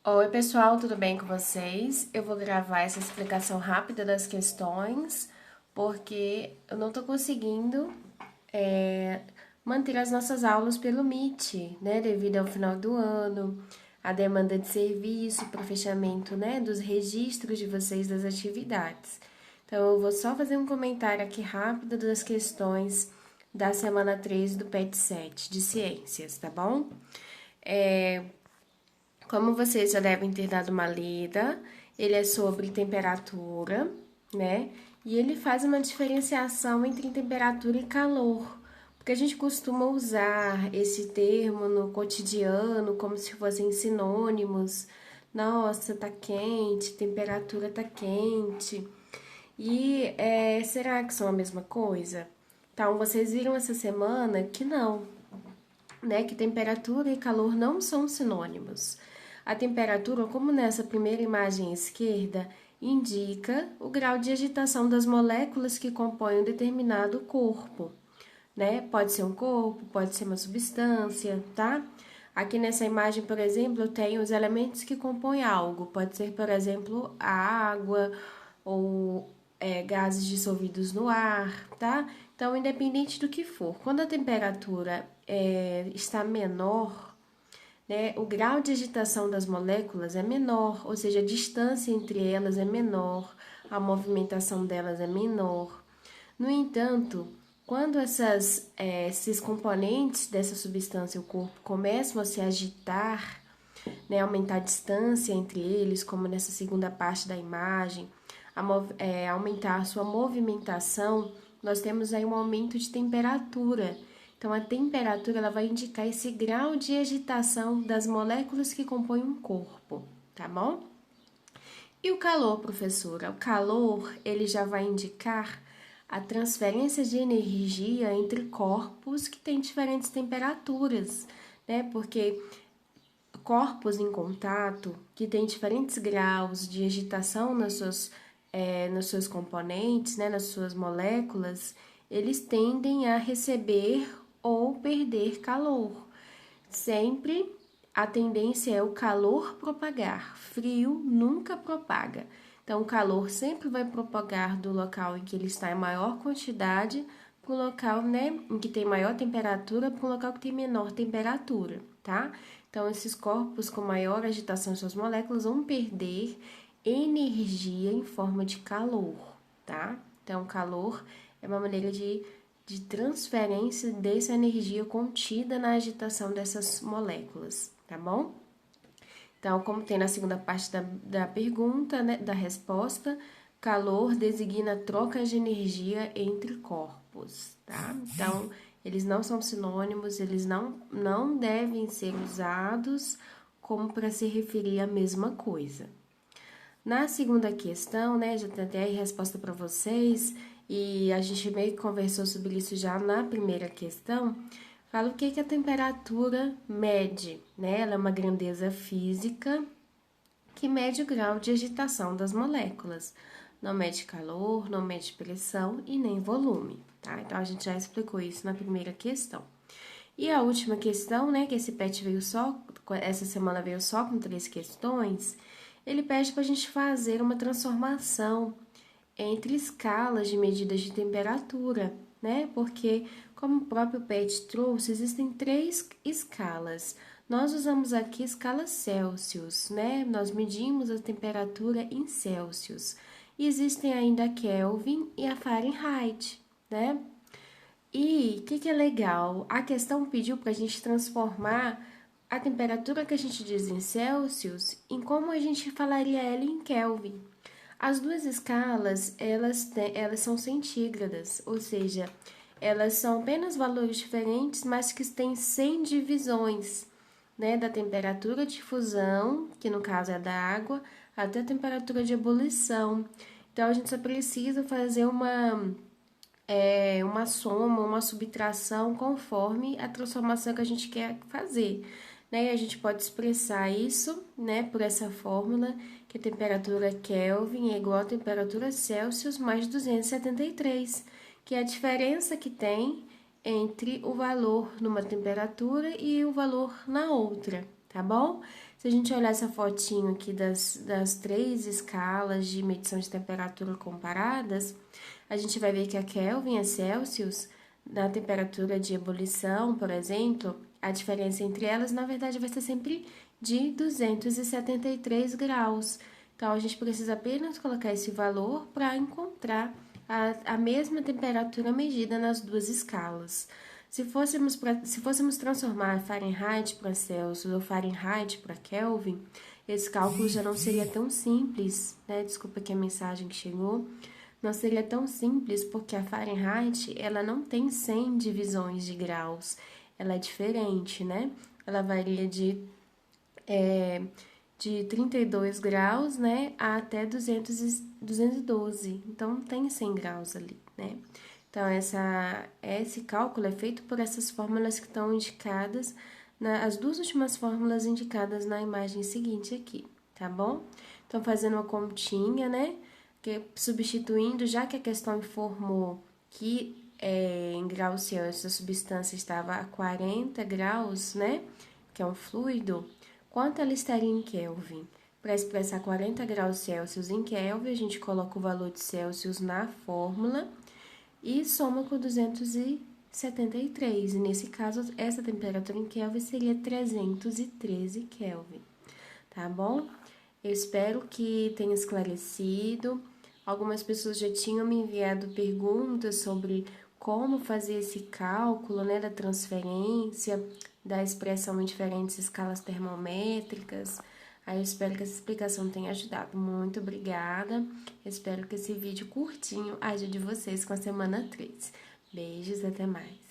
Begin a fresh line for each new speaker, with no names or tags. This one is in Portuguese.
Oi, pessoal, tudo bem com vocês? Eu vou gravar essa explicação rápida das questões, porque eu não tô conseguindo manter as nossas aulas pelo Meet, né? Devido ao final do ano, a demanda de serviço para o fechamento, né, dos registros de vocês das atividades. Então, eu vou só fazer um comentário aqui rápido das questões da semana 3 do PET 7 de ciências, tá bom? Como vocês já devem ter dado uma lida, ele é sobre temperatura, né? E ele faz uma diferenciação entre temperatura e calor, porque a gente costuma usar esse termo no cotidiano como se fossem sinônimos. Nossa, tá quente, temperatura tá quente. E será que são a mesma coisa? Então, vocês viram essa semana que não, né, que temperatura e calor não são sinônimos. A temperatura, como nessa primeira imagem à esquerda, indica o grau de agitação das moléculas que compõem um determinado corpo, né? Pode ser um corpo, pode ser uma substância, tá? Aqui nessa imagem, por exemplo, eu tenho os elementos que compõem algo. Pode ser, por exemplo, a água ou gases dissolvidos no ar, tá? Então, independente do que for, quando a temperatura está menor, né, o grau de agitação das moléculas é menor, ou seja, a distância entre elas é menor, a movimentação delas é menor. No entanto, quando esses componentes dessa substância, o corpo, começam a se agitar, né, aumentar a distância entre eles, como nessa segunda parte da imagem, aumentar a sua movimentação, nós temos aí um aumento de temperatura. Então, a temperatura ela vai indicar esse grau de agitação das moléculas que compõem um corpo, tá bom? E o calor, professora? O calor, ele já vai indicar a transferência de energia entre corpos que têm diferentes temperaturas, né? Porque corpos em contato que têm diferentes graus de agitação nos seus componentes, né, nas suas moléculas, eles tendem a receber ou perder calor. Sempre a tendência é o calor propagar, frio nunca propaga. Então, o calor sempre vai propagar do local em que ele está em maior quantidade para o local, né, em que tem maior temperatura para o local que tem menor temperatura, tá? Então, esses corpos com maior agitação em suas moléculas vão perder energia em forma de calor, tá? Então, calor é uma maneira de transferência dessa energia contida na agitação dessas moléculas, tá bom? Então, como tem na segunda parte da pergunta, né, da resposta, calor designa trocas de energia entre corpos, tá? Então, eles não são sinônimos, eles não devem ser usados como para se referir à mesma coisa. Na segunda questão, né, já tem até a resposta para vocês, e a gente meio que conversou sobre isso já na primeira questão. Fala o que a temperatura mede, né? Ela é uma grandeza física que mede o grau de agitação das moléculas. Não mede calor, não mede pressão e nem volume, tá? Então a gente já explicou isso na primeira questão. E a última questão, né, que esse PET veio só, essa semana veio só com 3 questões, ele pede para a gente fazer uma transformação entre escalas de medidas de temperatura, né? Porque, como o próprio PET trouxe, existem 3 escalas. Nós usamos aqui a escala Celsius, né? Nós medimos a temperatura em Celsius. E existem ainda a Kelvin e a Fahrenheit, né? E o que é legal? A questão pediu para a gente transformar a temperatura que a gente diz em Celsius em como a gente falaria ela em Kelvin. As duas escalas, elas são centígradas, ou seja, elas são apenas valores diferentes, mas que têm 100 divisões, né, da temperatura de fusão, que no caso é da água, até a temperatura de ebulição. Então, a gente só precisa fazer uma soma, uma subtração conforme a transformação que a gente quer fazer. Né? E a gente pode expressar isso, né, por essa fórmula, que a temperatura Kelvin é igual à temperatura Celsius mais 273, que é a diferença que tem entre o valor numa temperatura e o valor na outra, tá bom? Se a gente olhar essa fotinho aqui das 3 escalas de medição de temperatura comparadas, a gente vai ver que a Kelvin é Celsius, na temperatura de ebulição, por exemplo, a diferença entre elas, na verdade, vai ser sempre de 273 graus. Então, a gente precisa apenas colocar esse valor para encontrar a mesma temperatura medida nas duas escalas. Se fôssemos transformar Fahrenheit para Celsius ou Fahrenheit para Kelvin, esse cálculo já não seria tão simples, né? Desculpa que a mensagem que chegou. Não seria tão simples porque a Fahrenheit, ela não tem 100 divisões de graus. Ela é diferente, né? Ela varia de 32 graus, né, a até 212. Então, tem 100 graus ali, né? Então, esse cálculo é feito por essas fórmulas que estão indicadas, as duas últimas fórmulas indicadas na imagem seguinte aqui, tá bom? Então, fazendo uma continha, né, substituindo, já que a questão informou que em graus Celsius a substância estava a 40 graus, né, que é um fluido, quanto ela estaria em Kelvin? Para expressar 40 graus Celsius em Kelvin, a gente coloca o valor de Celsius na fórmula e soma com 273. E nesse caso, essa temperatura em Kelvin seria 313 Kelvin, tá bom? Eu espero que tenha esclarecido. Algumas pessoas já tinham me enviado perguntas sobre como fazer esse cálculo, né, da transferência, da expressão em diferentes escalas termométricas. Aí eu espero que essa explicação tenha ajudado. Muito obrigada. Espero que esse vídeo curtinho ajude vocês com a semana 3. Beijos, até mais.